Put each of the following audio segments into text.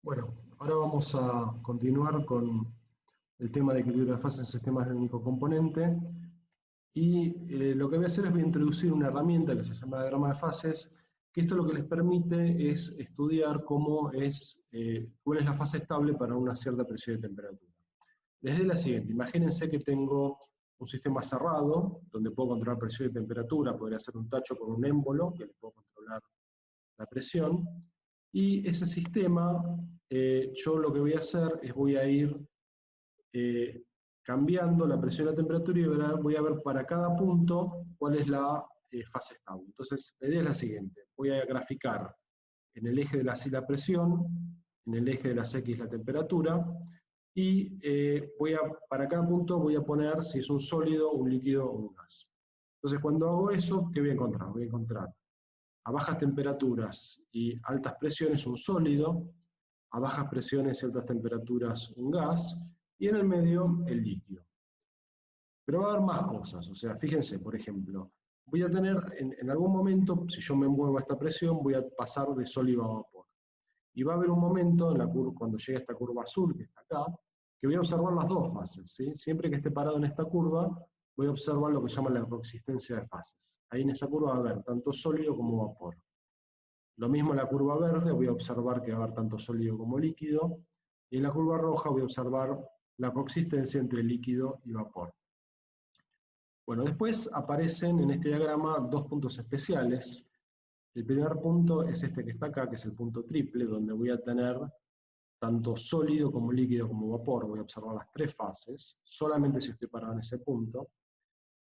Bueno, ahora vamos a continuar con el tema de equilibrio de fases en sistemas de único componente. Y lo que voy a hacer es voy a introducir una herramienta que se llama diagrama de fases, que esto lo que les permite es estudiar cuál es la fase estable para una cierta presión y temperatura. Desde la siguiente, imagínense que tengo un sistema cerrado, donde puedo controlar presión y temperatura, podría ser un tacho con un émbolo, que le puedo controlar la presión, y ese sistema, yo lo que voy a hacer es voy a ir eh, cambiando la presión y la temperatura y voy a ver para cada punto cuál es la fase estable. Entonces, la idea es la siguiente, voy a graficar en el eje de las Y la presión, en el eje de las X la temperatura, y para cada punto voy a poner si es un sólido, un líquido o un gas. Entonces, cuando hago eso, ¿qué voy a encontrar? Voy a encontrar a bajas temperaturas y altas presiones un sólido, a bajas presiones y altas temperaturas un gas, y en el medio el líquido. Pero va a haber más cosas, o sea, fíjense, por ejemplo, voy a tener en algún momento, si yo me muevo a esta presión, voy a pasar de sólido a vapor. Y va a haber un momento, en la curva, cuando llegue a esta curva azul, que está acá, que voy a observar las dos fases. ¿sí? Siempre que esté parado en esta curva, voy a observar lo que llaman la coexistencia de fases. Ahí en esa curva va a haber tanto sólido como vapor. Lo mismo en la curva verde, voy a observar que va a haber tanto sólido como líquido, y en la curva roja voy a observar la coexistencia entre líquido y vapor. Bueno, después aparecen en este diagrama dos puntos especiales. El primer punto es este que está acá, que es el punto triple, donde voy a tener tanto sólido como líquido como vapor. Voy a observar las tres fases, solamente si estoy parado en ese punto.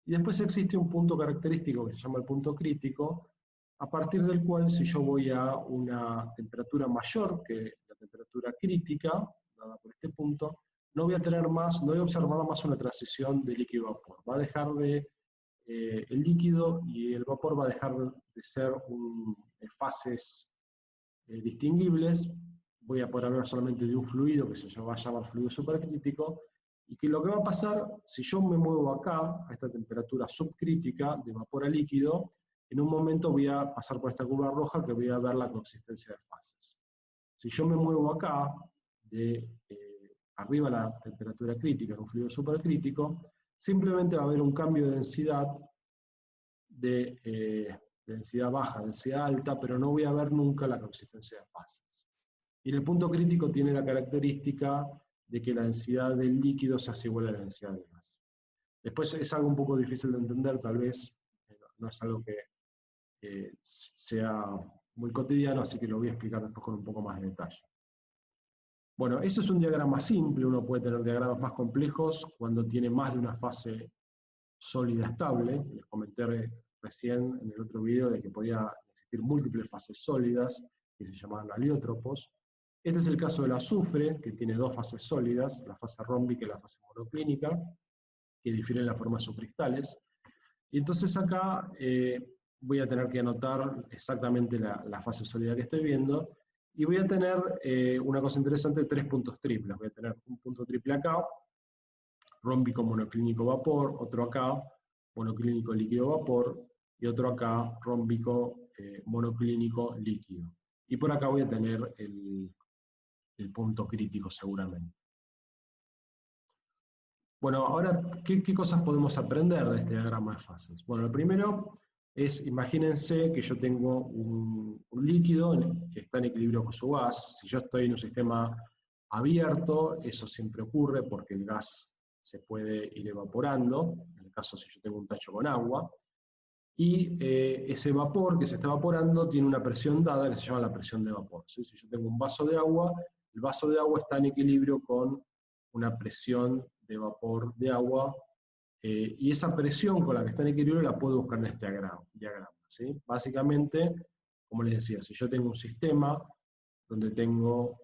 Y después existe un punto característico que se llama el punto crítico, a partir del cual si yo voy a una temperatura mayor que la temperatura crítica, dada por este punto, no voy a tener más, no voy a observar más una transición de líquido a vapor. Va a dejar de, el líquido y el vapor va a dejar de ser fases distinguibles. Voy a poder hablar solamente de un fluido que se va a llamar fluido supercrítico, y que lo que va a pasar, si yo me muevo acá, a esta temperatura subcrítica, de vapor a líquido, en un momento voy a pasar por esta curva roja que voy a ver la coexistencia de fases. Si yo me muevo acá, de arriba a la temperatura crítica, en un fluido supercrítico, simplemente va a haber un cambio de densidad, de densidad baja, densidad alta, pero no voy a ver nunca la coexistencia de fases. Y el punto crítico tiene la característica de que la densidad del líquido se hace igual a la densidad del gas. Después es algo un poco difícil de entender, tal vez no es algo que sea muy cotidiano, así que lo voy a explicar después con un poco más de detalle. Bueno, ese es un diagrama simple, uno puede tener diagramas más complejos cuando tiene más de una fase sólida estable. Les comenté recién en el otro video de que podía existir múltiples fases sólidas, que se llamaban aliótropos. Este es el caso del azufre, que tiene dos fases sólidas, la fase rómbica y la fase monoclínica, que difieren en la forma de sus cristales. Y entonces acá voy a tener que anotar exactamente la fase sólida que estoy viendo, y voy a tener una cosa interesante, tres puntos triples. Voy a tener un punto triple acá, rómbico monoclínico vapor, otro acá, monoclínico líquido vapor, y otro acá, rómbico monoclínico líquido. Y por acá voy a tener el punto crítico seguramente. Bueno, ahora, ¿qué cosas podemos aprender de este diagrama de fases? Bueno, lo primero es, imagínense que yo tengo un líquido que está en equilibrio con su gas. Si yo estoy en un sistema abierto, eso siempre ocurre porque el gas se puede ir evaporando, en el caso si yo tengo un tacho con agua, y ese vapor que se está evaporando tiene una presión dada que se llama la presión de vapor. ¿sí? Si yo tengo un vaso de agua, el vaso de agua está en equilibrio con una presión de vapor de agua, y esa presión con la que está en equilibrio la puedo buscar en este diagrama. ¿sí? Básicamente, como les decía, si yo tengo un sistema donde tengo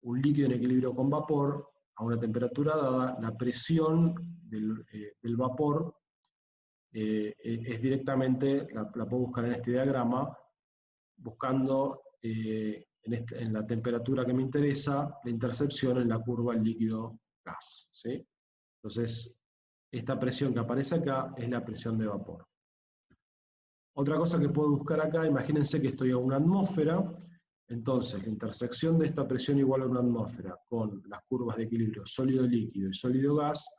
un líquido en equilibrio con vapor a una temperatura dada, la presión del vapor es directamente, la puedo buscar en este diagrama, buscando en la temperatura que me interesa, la intercepción en la curva líquido-gas. ¿sí? Entonces, esta presión que aparece acá es la presión de vapor. Otra cosa que puedo buscar acá, imagínense que estoy a una atmósfera, Entonces, la intersección de esta presión igual a una atmósfera con las curvas de equilibrio sólido-líquido y sólido-gas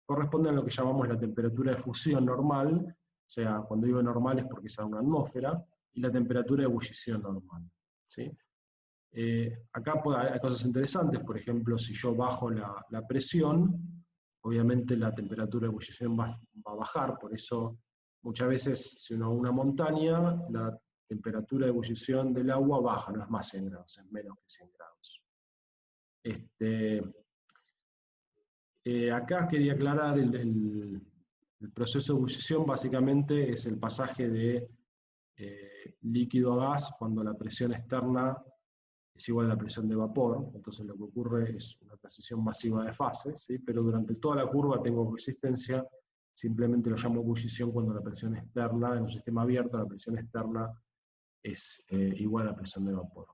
corresponde a lo que llamamos la temperatura de fusión normal, o sea, cuando digo normal es porque es a una atmósfera, y la temperatura de ebullición normal, ¿sí? Acá hay cosas interesantes, por ejemplo, si yo bajo la presión, obviamente la temperatura de ebullición va a bajar, por eso muchas veces si uno va a una montaña, la temperatura de ebullición del agua baja, no es más 100 grados, es menos que 100 grados. Acá quería aclarar el proceso de ebullición, básicamente es el pasaje de líquido a gas cuando la presión externa es igual a la presión de vapor, entonces lo que ocurre es una transición masiva de fases, ¿sí? Pero durante toda la curva tengo resistencia, simplemente lo llamo ebullición cuando la presión externa, en un sistema abierto, la presión externa es igual a la presión de vapor.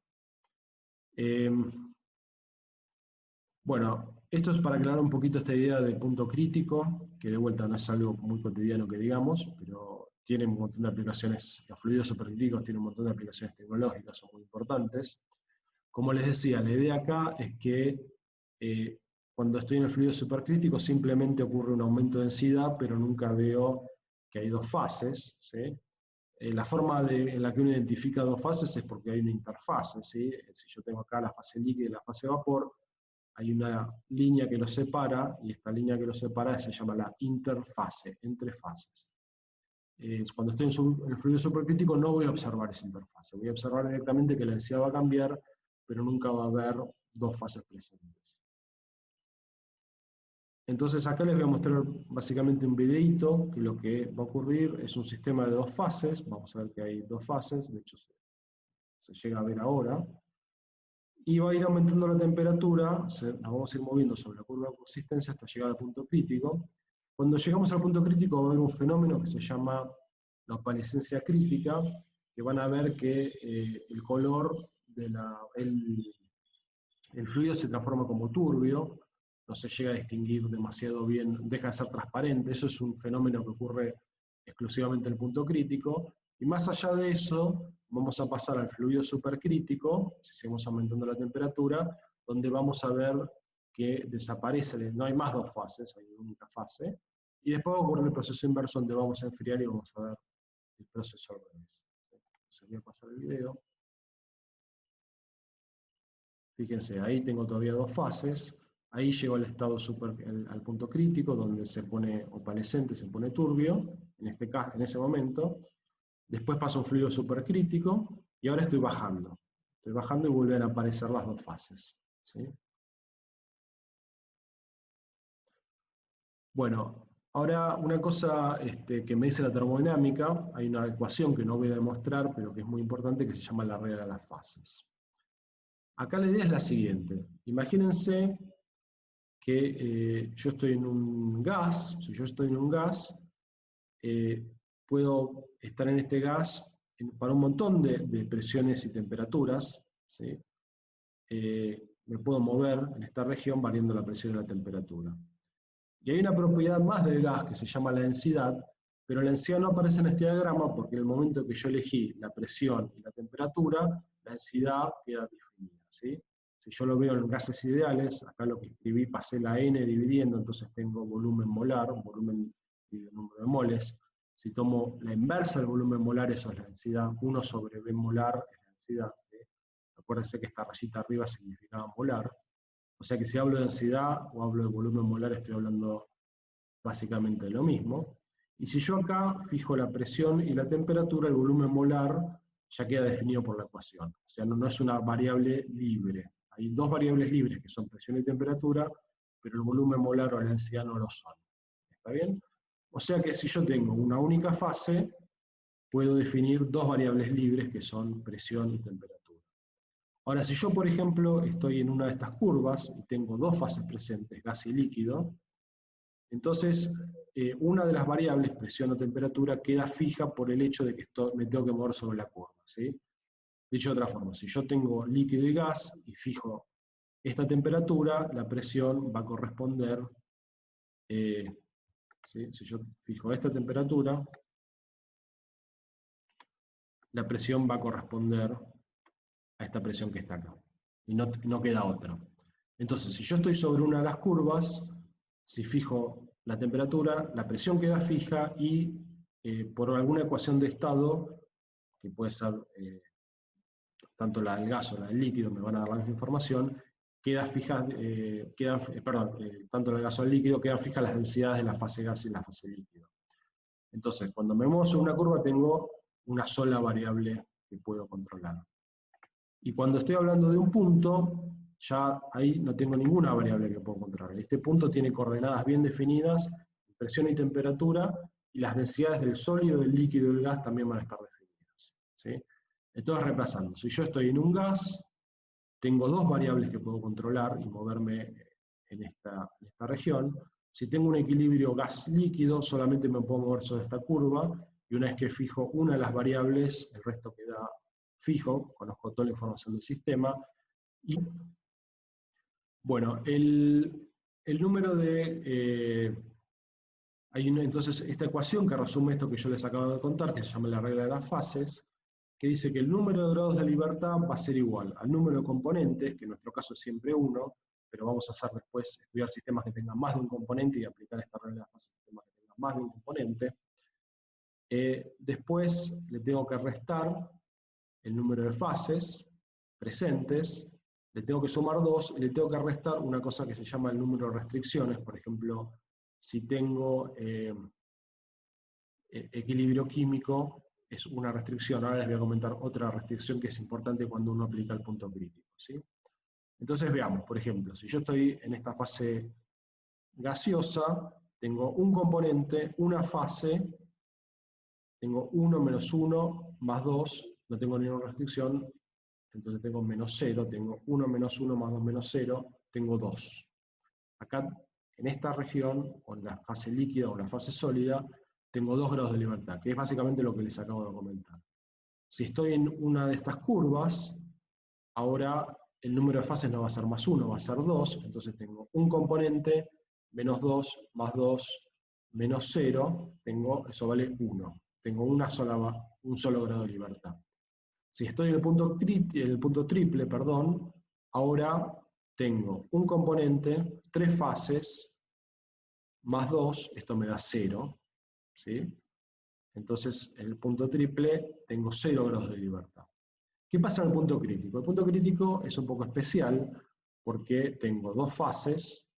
Bueno, esto es para aclarar un poquito esta idea de punto crítico, que de vuelta no es algo muy cotidiano que digamos, pero tiene un montón de aplicaciones, los fluidos supercríticos tienen un montón de aplicaciones tecnológicas, son muy importantes. Como les decía, la idea acá es que cuando estoy en el fluido supercrítico simplemente ocurre un aumento de densidad, pero nunca veo que hay dos fases, ¿sí? La forma en la que uno identifica dos fases es porque hay una interfase, ¿sí? Si yo tengo acá la fase líquida y la fase vapor, hay una línea que los separa, y esta línea que los separa se llama la interfase, entre fases. Cuando estoy en el fluido supercrítico no voy a observar esa interfase, voy a observar directamente que la densidad va a cambiar, pero nunca va a haber dos fases presentes. Entonces acá les voy a mostrar básicamente un videito, que lo que va a ocurrir es un sistema de dos fases, vamos a ver que hay dos fases, de hecho se llega a ver ahora, y va a ir aumentando la temperatura, nos vamos a ir moviendo sobre la curva de consistencia hasta llegar al punto crítico. Cuando llegamos al punto crítico va a haber un fenómeno que se llama la opalescencia crítica, que van a ver que el color el fluido se transforma como turbio, no se llega a distinguir demasiado bien, deja de ser transparente, eso es un fenómeno que ocurre exclusivamente en el punto crítico, y más allá de eso, vamos a pasar al fluido supercrítico, si seguimos aumentando la temperatura, donde vamos a ver que desaparece, no hay más dos fases, hay una única fase, y después va a ocurrir el proceso inverso donde vamos a enfriar y vamos a ver el proceso al revés. Entonces voy a pasar el video. Fíjense, ahí tengo todavía dos fases. Ahí llego al estado al punto crítico, donde se pone opalescente, se pone turbio, en este caso, en ese momento. Después pasa un fluido supercrítico, y ahora estoy bajando. Estoy bajando y vuelven a aparecer las dos fases, ¿sí? Bueno, ahora una cosa que me dice la termodinámica, hay una ecuación que no voy a demostrar, pero que es muy importante, que se llama la regla de las fases. Acá la idea es la siguiente. Imagínense que yo estoy en un gas, si yo estoy en un gas, puedo estar en este gas para un montón de presiones y temperaturas, ¿sí? Me puedo mover en esta región variando la presión y la temperatura. Y hay una propiedad más del gas que se llama la densidad, pero la densidad no aparece en este diagrama porque en el momento que yo elegí la presión y la temperatura, la densidad queda definida, ¿sí? Si yo lo veo en gases ideales, acá lo que escribí, pasé la n dividiendo, entonces tengo volumen molar, volumen dividido número de moles. Si tomo la inversa del volumen molar, eso es la densidad, 1 sobre B molar es la densidad, ¿sí? Acuérdense que esta rayita arriba significaba molar. O sea que si hablo de densidad o hablo de volumen molar, estoy hablando básicamente de lo mismo. Y si yo acá fijo la presión y la temperatura, el volumen molar ya queda definido por la ecuación. O sea, no es una variable libre. Hay dos variables libres que son presión y temperatura, pero el volumen molar o la densidad no lo son. ¿Está bien? O sea que si yo tengo una única fase, puedo definir dos variables libres que son presión y temperatura. Ahora, si yo, por ejemplo, estoy en una de estas curvas y tengo dos fases presentes, gas y líquido, entonces una de las variables, presión o temperatura, queda fija por el hecho de que me tengo que mover sobre la curva, ¿sí? Dicho de otra forma, si yo tengo líquido y gas y fijo esta temperatura, la presión va a corresponder, ¿sí? Si yo fijo esta temperatura, la presión va a corresponder a esta presión que está acá. Y no queda otra. Entonces, si yo estoy sobre una de las curvas, si fijo la temperatura, la presión queda fija y por alguna ecuación de estado, que puede ser tanto la del gas o la del líquido, me van a dar la misma información, queda fija, tanto la del gas o el líquido, quedan fijas las densidades de la fase gas y la fase líquido. Entonces, cuando me muevo sobre una curva, tengo una sola variable que puedo controlar. Y cuando estoy hablando de un punto, ya ahí no tengo ninguna variable que puedo controlar. Este punto tiene coordenadas bien definidas, presión y temperatura, y las densidades del sólido, del líquido y del gas también van a estar definidas, ¿sí? Entonces, repasando, si yo estoy en un gas, tengo dos variables que puedo controlar y moverme en esta región. Si tengo un equilibrio gas-líquido, solamente me puedo mover sobre esta curva, y una vez que fijo una de las variables, el resto queda fijo, conozco toda la información del sistema. Y bueno, el número de... entonces, esta ecuación que resume esto que yo les acabo de contar, que se llama la regla de las fases, que dice que el número de grados de libertad va a ser igual al número de componentes, que en nuestro caso es siempre 1, pero vamos a hacer después, estudiar sistemas que tengan más de un componente y aplicar esta regla de las fases a sistemas que tengan más de un componente. Después le tengo que restar el número de fases presentes, le tengo que sumar 2 y le tengo que restar una cosa que se llama el número de restricciones. Por ejemplo, si tengo equilibrio químico, es una restricción. Ahora les voy a comentar otra restricción que es importante cuando uno aplica el punto crítico, ¿sí? Entonces veamos, por ejemplo, si yo estoy en esta fase gaseosa, tengo un componente, una fase, tengo 1 menos 1 más 2, no tengo ninguna restricción, entonces tengo menos 0, tengo 1 menos 1 más 2 menos 0, tengo 2. Acá, en esta región, o en la fase líquida o la fase sólida, tengo 2 grados de libertad, que es básicamente lo que les acabo de comentar. Si estoy en una de estas curvas, ahora el número de fases no va a ser más 1, va a ser 2, entonces tengo un componente, menos 2, más 2, menos 0, eso vale 1. Tengo un solo grado de libertad. Si estoy en el punto triple, ahora tengo un componente, 3 fases, más 2, esto me da 0, ¿sí? Entonces, en el punto triple tengo 0 grados de libertad. ¿Qué pasa en el punto crítico? El punto crítico es un poco especial porque tengo 2 fases,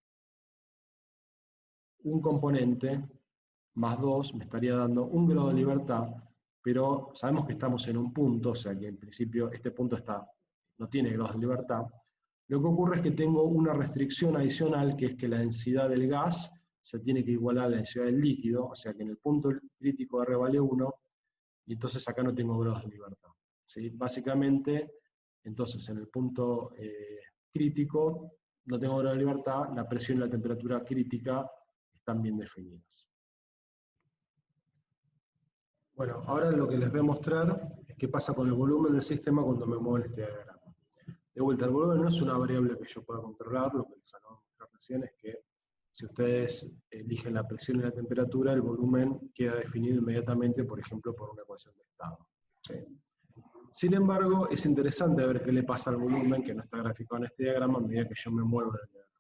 un componente, más 2, me estaría dando 1 grado de libertad, pero sabemos que estamos en un punto, o sea que en principio este punto no tiene grados de libertad. Lo que ocurre es que tengo una restricción adicional, que es que la densidad del gas se tiene que igualar a la densidad del líquido, o sea que en el punto crítico R vale 1, y entonces acá no tengo grados de libertad, ¿sí? Básicamente, entonces en el punto crítico no tengo grado de libertad, la presión y la temperatura crítica están bien definidas. Bueno, ahora lo que les voy a mostrar es qué pasa con el volumen del sistema cuando me muevo en este diagrama. De vuelta, el volumen no es una variable que yo pueda controlar, lo que les acabo de mostrar recién es que si ustedes eligen la presión y la temperatura, el volumen queda definido inmediatamente, por ejemplo, por una ecuación de estado, ¿sí? Sin embargo, es interesante ver qué le pasa al volumen, que no está graficado en este diagrama, a medida que yo me muevo en el diagrama.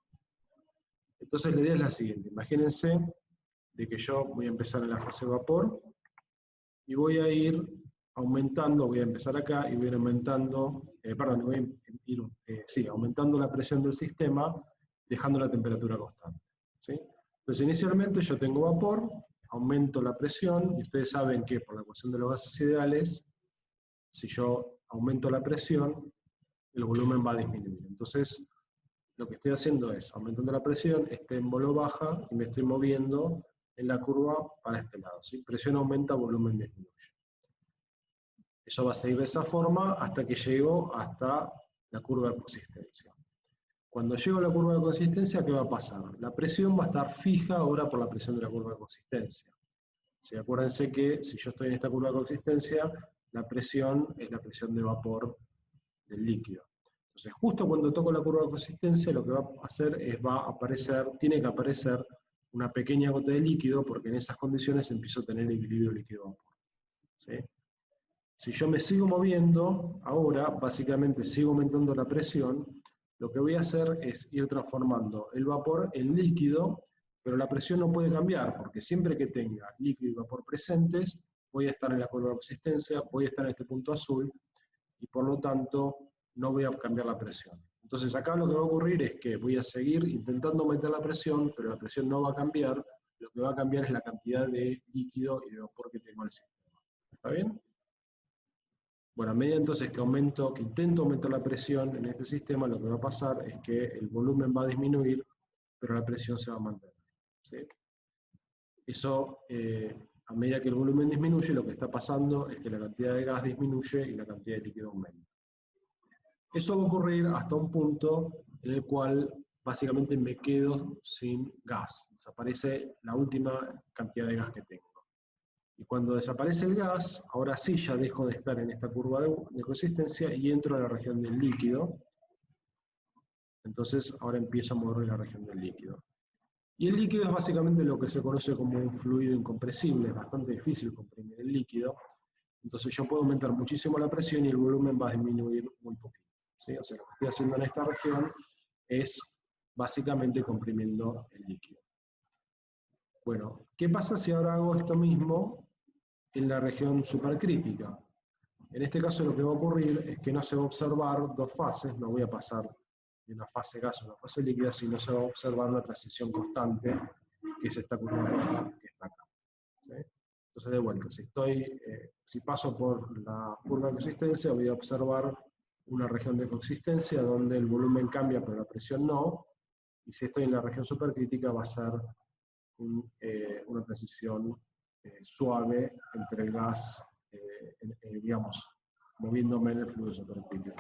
Entonces la idea es la siguiente, imagínense de que yo voy a empezar en la fase vapor, y voy a ir aumentando, voy a empezar acá y voy a ir aumentando, voy a ir aumentando la presión del sistema, dejando la temperatura constante, ¿sí? Entonces inicialmente yo tengo vapor, aumento la presión, y ustedes saben que por la ecuación de los gases ideales, si yo aumento la presión, el volumen va a disminuir. Entonces, lo que estoy haciendo es, aumentando la presión, este émbolo baja y me estoy moviendo en la curva para este lado, ¿sí? Presión aumenta, volumen disminuye. Eso va a seguir de esa forma hasta que llego hasta la curva de consistencia. Cuando llego a la curva de consistencia, ¿qué va a pasar? La presión va a estar fija ahora por la presión de la curva de consistencia. ¿Sí? Acuérdense que si yo estoy en esta curva de consistencia, la presión es la presión de vapor del líquido. Entonces, justo cuando toco la curva de consistencia, lo que va a hacer es, tiene que aparecer una pequeña gota de líquido, porque en esas condiciones empiezo a tener equilibrio líquido-vapor, ¿sí? Si yo me sigo moviendo, ahora básicamente sigo aumentando la presión, lo que voy a hacer es ir transformando el vapor en líquido, pero la presión no puede cambiar, porque siempre que tenga líquido y vapor presentes, voy a estar en la curva de existencia, voy a estar en este punto azul, y por lo tanto no voy a cambiar la presión. Entonces acá lo que va a ocurrir es que voy a seguir intentando aumentar la presión, pero la presión no va a cambiar, lo que va a cambiar es la cantidad de líquido y de vapor que tengo en el sistema. ¿Está bien? Bueno, a medida entonces que intento aumentar la presión en este sistema, lo que va a pasar es que el volumen va a disminuir, pero la presión se va a mantener. ¿Sí? Eso, a medida que el volumen disminuye, lo que está pasando es que la cantidad de gas disminuye y la cantidad de líquido aumenta. Eso va a ocurrir hasta un punto en el cual básicamente me quedo sin gas. Desaparece la última cantidad de gas que tengo. Y cuando desaparece el gas, ahora sí ya dejo de estar en esta curva de coexistencia y entro a la región del líquido. Entonces ahora empiezo a mover en la región del líquido. Y el líquido es básicamente lo que se conoce como un fluido incompresible. Es bastante difícil comprimir el líquido. Entonces yo puedo aumentar muchísimo la presión y el volumen va a disminuir muy poquito. ¿Sí? O sea, lo que estoy haciendo en esta región es básicamente comprimiendo el líquido. Bueno, ¿qué pasa si ahora hago esto mismo en la región supercrítica? En este caso lo que va a ocurrir es que no se va a observar dos fases, no voy a pasar de una fase gas a una fase líquida, sino se va a observar una transición constante, que es esta curva roja que está acá. ¿Sí? Entonces, de vuelta, si paso por la curva de coexistencia, voy a observar una región de coexistencia donde el volumen cambia, pero la presión no, y si estoy en la región supercrítica va a ser una transición suave entre el gas, digamos, moviéndome en el fluido supercrítico.